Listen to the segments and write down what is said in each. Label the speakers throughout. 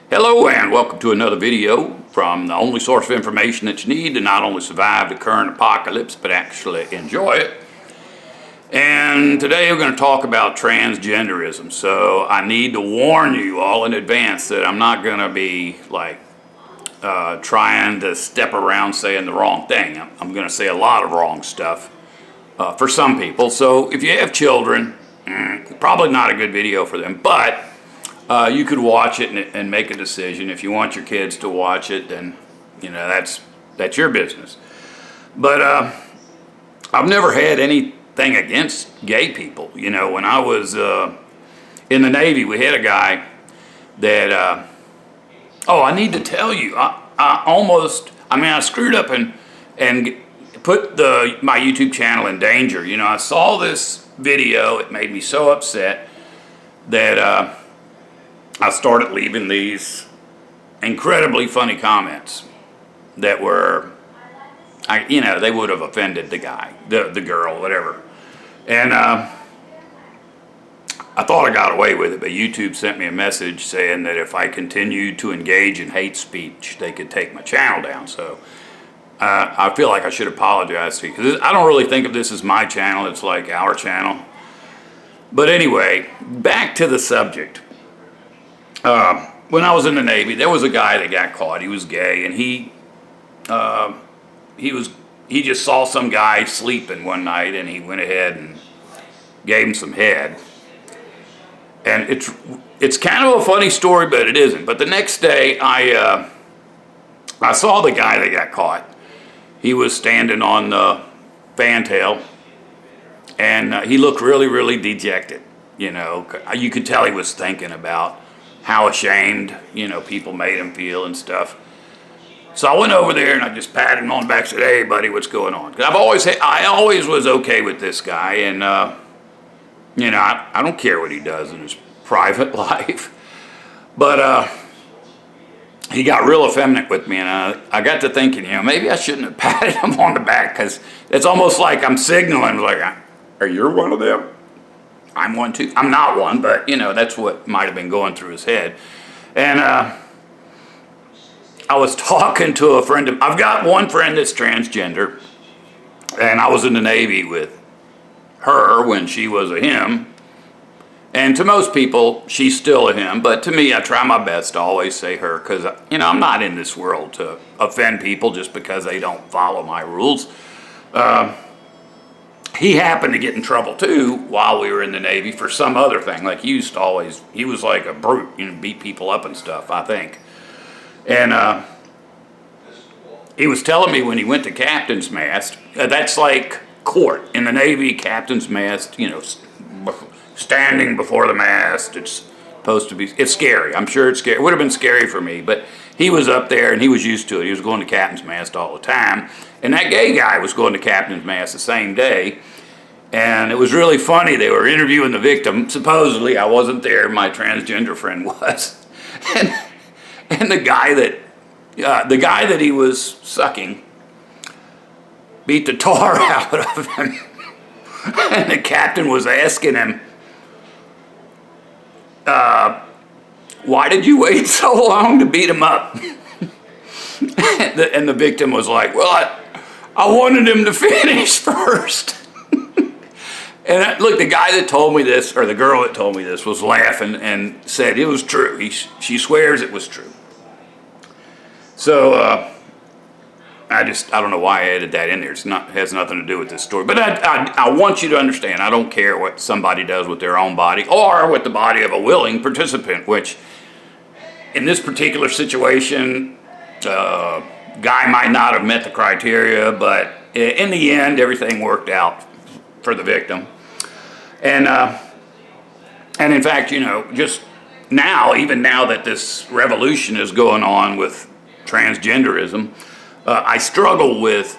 Speaker 1: Hello and welcome to another video from the only source of information that you need to not only survive the current apocalypse but actually enjoy it. And today we're going to talk about transgenderism. So I need to warn you all in advance that I'm not going to be like trying to step around saying the wrong thing. I'm going to say a lot of wrong stuff for some people. So if you have children, probably not a good video for them, but you could watch it and make a decision. If you want your kids to watch it, then that's your business. But I've never had anything against gay people. You know, when I was in the Navy, we had a guy that I need to tell you, I screwed up and put my YouTube channel in danger. You know, I saw this video. It made me so upset that I started leaving these incredibly funny comments that were, they would have offended the guy, the girl, whatever. And I thought I got away with it, but YouTube sent me a message saying that if I continued to engage in hate speech, they could take my channel down. So I feel like I should apologize to you, because I don't really think of this as my channel. It's like our channel. But anyway, back to the subject. When I was in the Navy, there was a guy that got caught. He was gay, and he just saw some guy sleeping one night, and he went ahead and gave him some head. And it's kind of a funny story, but it isn't. But the next day, I saw the guy that got caught. He was standing on the fantail, and he looked really, really dejected. You know, you could tell he was thinking about how ashamed, people made him feel and stuff. So I went over there and I just patted him on the back and said, "Hey, buddy, what's going on?" Because I always was okay with this guy, and I don't care what he does in his private life. But he got real effeminate with me, and I got to thinking, maybe I shouldn't have patted him on the back, because it's almost like I'm signaling, like, "Are you one of them? I'm one too." I'm not one, but that's what might have been going through his head. And I was talking to a friend. I've got one friend that's transgender, and I was in the Navy with her when she was a him. And to most people, she's still a him, but to me, I try my best to always say her, because I'm not in this world to offend people just because they don't follow my rules. He happened to get in trouble too while we were in the Navy for some other thing. Like he was like a brute, beat people up and stuff, I think. And he was telling me when he went to captain's mast, that's like court. In the Navy, captain's mast, standing before the mast, it's supposed to be, it's scary. I'm sure it's scary. It would have been scary for me, but he was up there and he was used to it. He was going to captain's mast all the time. And that gay guy was going to captain's mast the same day. And it was really funny. They were interviewing the victim. Supposedly, I wasn't there. My transgender friend was. And the guy that he was sucking beat the tar out of him. And the captain was asking him, "Why did you wait so long to beat him up?" And the victim was like, "Well, I wanted him to finish first." And look, the guy that told me this, or the girl that told me this, was laughing and said it was true. She swears it was true. So I don't know why I added that in there. It has nothing to do with this story. But I want you to understand, I don't care what somebody does with their own body or with the body of a willing participant, which in this particular situation, guy might not have met the criteria, but in the end, everything worked out for the victim. And in fact, just now, even now that this revolution is going on with transgenderism, I struggle with,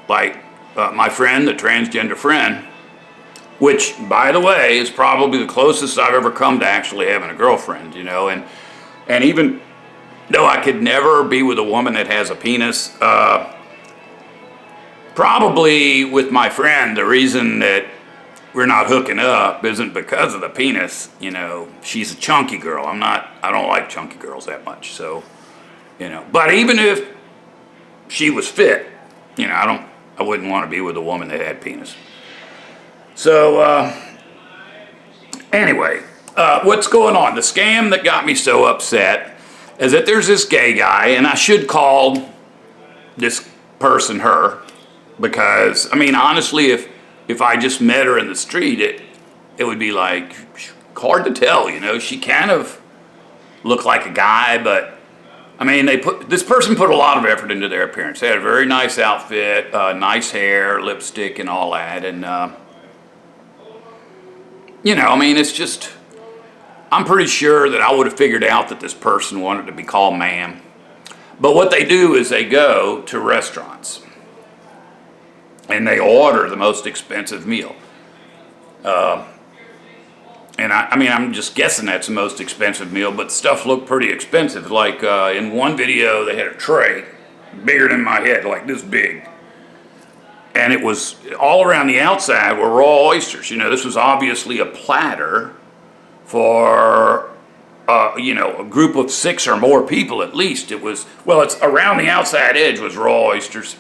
Speaker 1: my friend, the transgender friend, which, by the way, is probably the closest I've ever come to actually having a girlfriend, and even though I could never be with a woman that has a penis, probably with my friend, the reason that we're not hooking up isn't because of the penis. She's a chunky girl. I don't like chunky girls that much. So, but even if she was fit, I wouldn't want to be with a woman that had penis. So, anyway, what's going on? The scam that got me so upset is that there's this gay guy, and I should call this person her, because, honestly, if I just met her in the street, it would be like hard to tell, She kind of looked like a guy, but this person put a lot of effort into their appearance. They had a very nice outfit, nice hair, lipstick, and all that, and it's just, I'm pretty sure that I would have figured out that this person wanted to be called ma'am. But what they do is they go to restaurants and they order the most expensive meal. And I'm just guessing that's the most expensive meal, but stuff looked pretty expensive. Like in one video, they had a tray bigger than my head, like this big. And it was all around the outside were raw oysters. This was obviously a platter for, a group of 6 or more people at least. It's around the outside edge was raw oysters.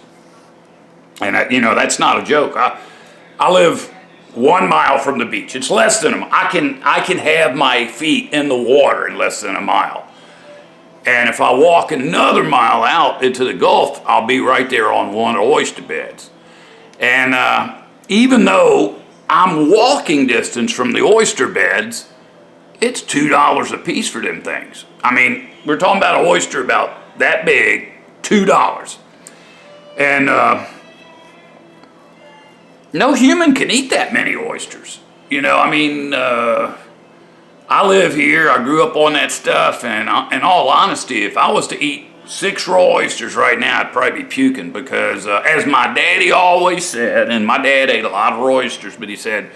Speaker 1: And, that's not a joke. I live 1 mile from the beach. It's less than a mile. I can have my feet in the water in less than a mile. And if I walk another mile out into the Gulf, I'll be right there on one of the oyster beds. And even though I'm walking distance from the oyster beds, it's $2 a piece for them things. We're talking about an oyster about that big, $2. And no human can eat that many oysters. I live here, I grew up on that stuff, and in all honesty, if I was to eat 6 raw oysters right now, I'd probably be puking, because as my daddy always said, and my dad ate a lot of raw oysters, but he said,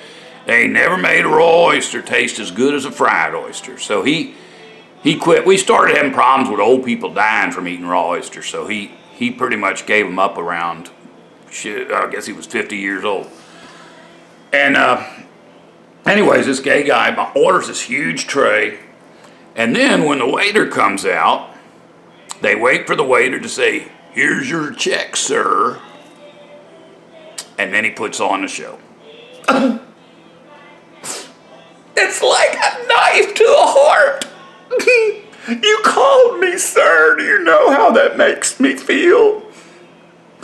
Speaker 1: they never made a raw oyster taste as good as a fried oyster. So he quit. We started having problems with old people dying from eating raw oysters, so he pretty much gave them up around, I guess he was 50 years old. And anyways, this gay guy orders this huge tray, and then when the waiter comes out, they wait for the waiter to say, "Here's your check, sir," and then he puts on the show. It's like a knife to the heart. You called me, sir. Do you know how that makes me feel?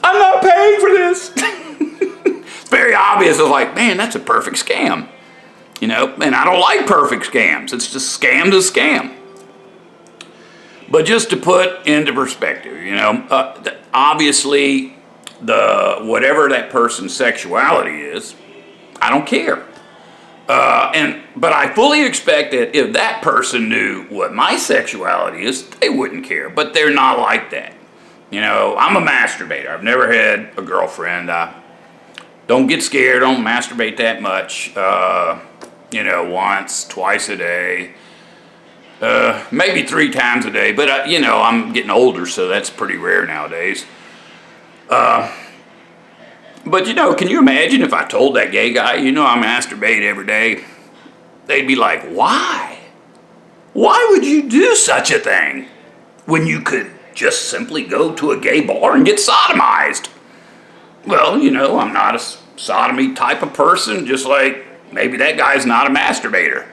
Speaker 1: I'm not paying for this. It's very obvious. It's like, man, that's a perfect scam. And I don't like perfect scams. It's just scam to scam. But just to put into perspective, obviously, whatever that person's sexuality is, I don't care. But I fully expect that if that person knew what my sexuality is, they wouldn't care. But they're not like that. I'm a masturbator. I've never had a girlfriend. I don't get scared. I don't masturbate that much. Once, twice a day. Maybe 3 times a day. But, I'm getting older, so that's pretty rare nowadays. But, can you imagine if I told that gay guy, I masturbate every day? They'd be like, why? Why would you do such a thing when you could just simply go to a gay bar and get sodomized? Well, I'm not a sodomy type of person, just like maybe that guy's not a masturbator.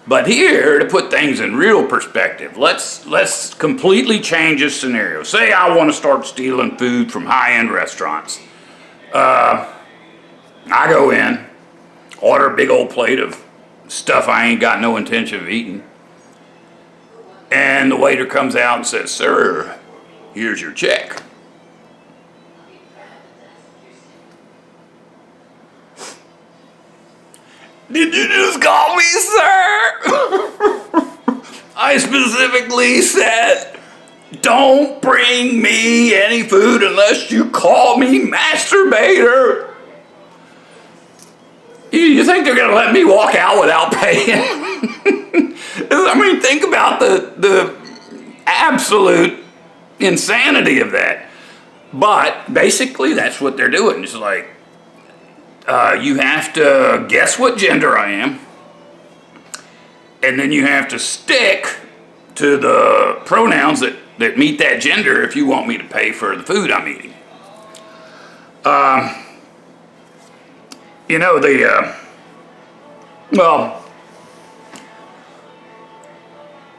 Speaker 1: But here, to put things in real perspective, let's completely change this scenario. Say I want to start stealing food from high-end restaurants. I go in, order a big old plate of stuff I ain't got no intention of eating. And the waiter comes out and says, "Sir, here's your check." Did you just call me, sir? I specifically said, don't bring me any food unless you call me masturbator. You think they're going to let me walk out without paying? Think about the absolute insanity of that. But basically, that's what they're doing. It's like, you have to guess what gender I am, and then you have to stick to the pronouns that meet that gender if you want me to pay for the food I'm eating. You know, well,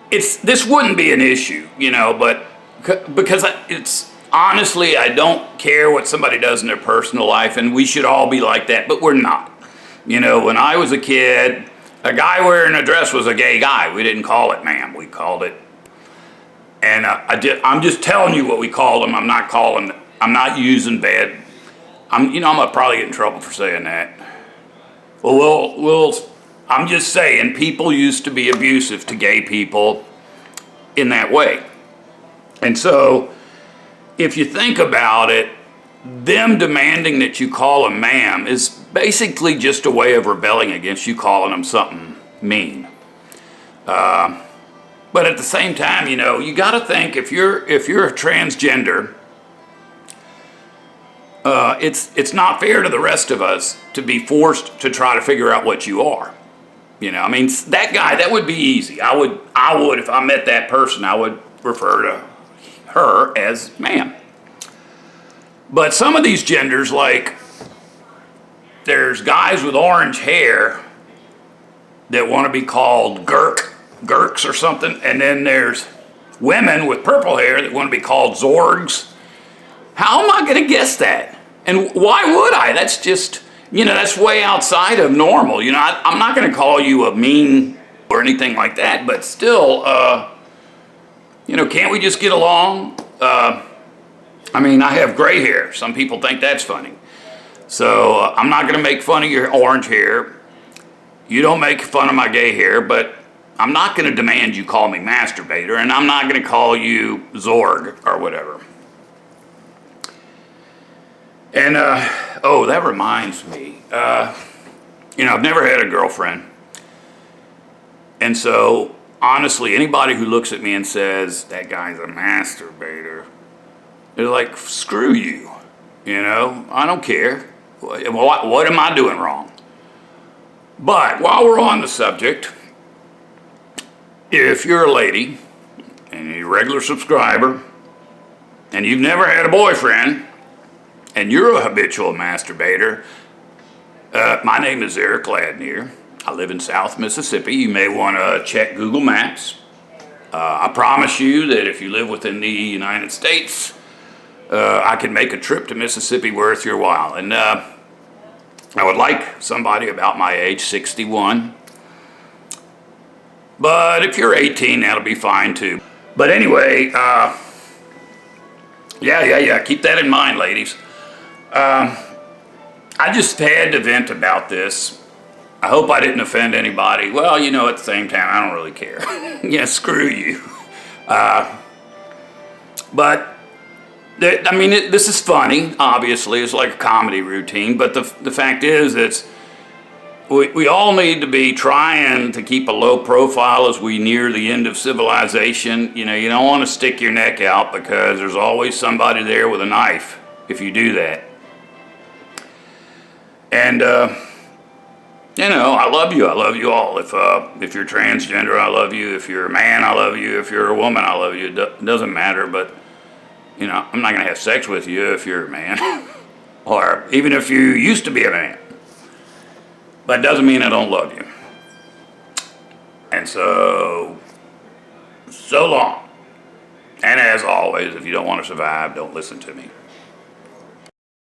Speaker 1: this wouldn't be an issue, you know, but because it's honestly, I don't care what somebody does in their personal life, and we should all be like that, but we're not. You know, when I was a kid, a guy wearing a dress was a gay guy. We didn't call it ma'am, we called it. And I'm just telling you what we called them. I'm not using bad. I'm gonna probably get in trouble for saying that. Well, I'm just saying, people used to be abusive to gay people in that way. And so, if you think about it, them demanding that you call them ma'am is basically just a way of rebelling against you calling them something mean. But at the same time, you know, you got to think, if you're a transgender, it's not fair to the rest of us to be forced to try to figure out what you are. You know, I mean, that guy, that would be easy. I would, if I met that person, I would refer to her as ma'am. But some of these genders, like, there's guys with orange hair that want to be called Gurks or something, and then there's women with purple hair that want to be called Zorgs. How am I going to guess that? And why would I? That's just, you know, that's way outside of normal. You know, I'm not going to call you a mean or anything like that, but still, you know, can't we just get along? I mean, I have gray hair. Some people think that's funny. So I'm not going to make fun of your orange hair. You don't make fun of my gay hair, but I'm not going to demand you call me masturbator, and I'm not going to call you Zorg or whatever. And, oh, that reminds me. You know, I've never had a girlfriend. And so, honestly, anybody who looks at me and says, that guy's a masturbator, they're like, screw you. You know, I don't care. What am I doing wrong? But while we're on the subject, if you're a lady and you're a regular subscriber and you've never had a boyfriend and you're a habitual masturbator, my name is Eric Ladnier. I live in South Mississippi. You may want to check Google Maps. I promise you that if you live within the United States, I can make a trip to Mississippi worth your while. And I would like somebody about my age, 61. But if you're 18, that'll be fine too. But anyway, yeah, keep that in mind, ladies. I just had to vent about this. I hope I didn't offend anybody. Well, you know, at the same time, I don't really care. Yeah, screw you. But I mean, this is funny, obviously. It's like a comedy routine. But the fact is, we all need to be trying to keep a low profile as we near the end of civilization. You know, you don't want to stick your neck out because there's always somebody there with a knife if you do that. And, you know, I love you. I love you all. If you're transgender, I love you. If you're a man, I love you. If you're a woman, I love you. It doesn't matter, but, you know, I'm not going to have sex with you if you're a man. Or even if you used to be a man. But it doesn't mean I don't love you. And so long. And as always, if you don't want to survive, don't listen to me.